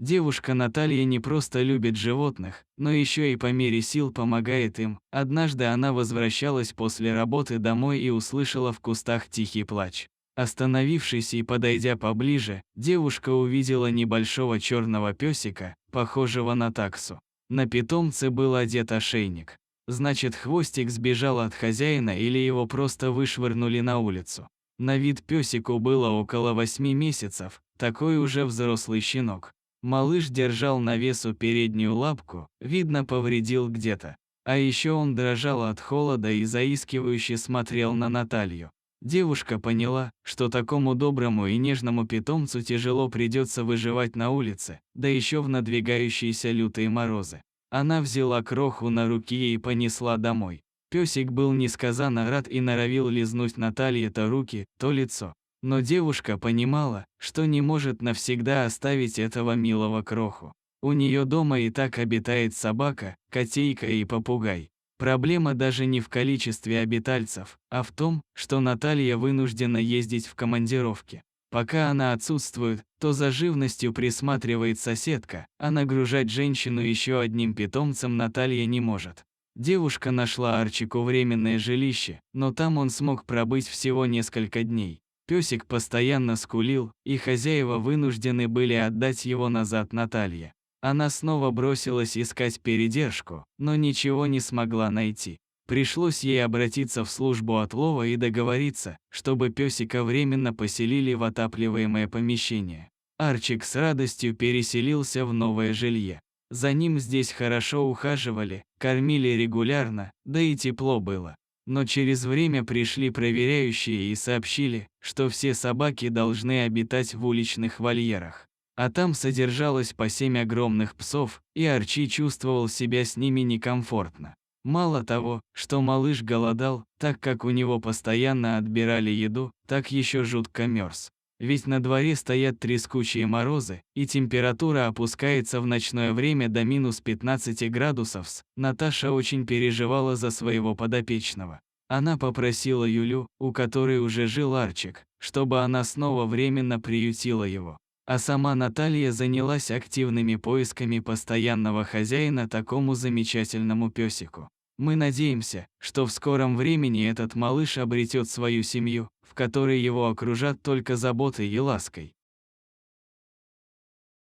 Девушка Наталья не просто любит животных, но еще и по мере сил помогает им. Однажды она возвращалась после работы домой и услышала в кустах тихий плач. Остановившись и подойдя поближе, девушка увидела небольшого черного песика, похожего на таксу. На питомце был одет ошейник. Значит, хвостик сбежал от хозяина или его просто вышвырнули на улицу. На вид песику было около 8 месяцев, такой уже взрослый щенок. Малыш держал на весу переднюю лапку, видно, повредил где-то. А еще он дрожал от холода и заискивающе смотрел на Наталью. Девушка поняла, что такому доброму и нежному питомцу тяжело придется выживать на улице, да еще в надвигающиеся лютые морозы. Она взяла кроху на руки и понесла домой. Песик был несказанно рад и норовил лизнуть Наталье то руки, то лицо. Но девушка понимала, что не может навсегда оставить этого милого кроху. У нее дома и так обитает собака, котейка и попугай. Проблема даже не в количестве обитальцев, а в том, что Наталья вынуждена ездить в командировки. Пока она отсутствует, то за живностью присматривает соседка, а нагружать женщину еще одним питомцем Наталья не может. Девушка нашла Арчику временное жилище, но там он смог пробыть всего несколько дней. Песик постоянно скулил, и хозяева вынуждены были отдать его назад Наталье. Она снова бросилась искать передержку, но ничего не смогла найти. Пришлось ей обратиться в службу отлова и договориться, чтобы песика временно поселили в отапливаемое помещение. Арчик с радостью переселился в новое жилье. За ним здесь хорошо ухаживали, кормили регулярно, да и тепло было. Но через время пришли проверяющие и сообщили, что все собаки должны обитать в уличных вольерах. А там содержалось по 7 огромных псов, и Арчи чувствовал себя с ними некомфортно. Мало того, что малыш голодал, так как у него постоянно отбирали еду, так еще жутко мерз. Ведь на дворе стоят трескучие морозы, и температура опускается в ночное время до минус 15 градусов. Наташа очень переживала за своего подопечного. Она попросила Юлю, у которой уже жил Арчик, чтобы она снова временно приютила его. А сама Наталья занялась активными поисками постоянного хозяина такому замечательному песику. Мы надеемся, что в скором времени этот малыш обретет свою семью, в которой его окружат только заботой и лаской.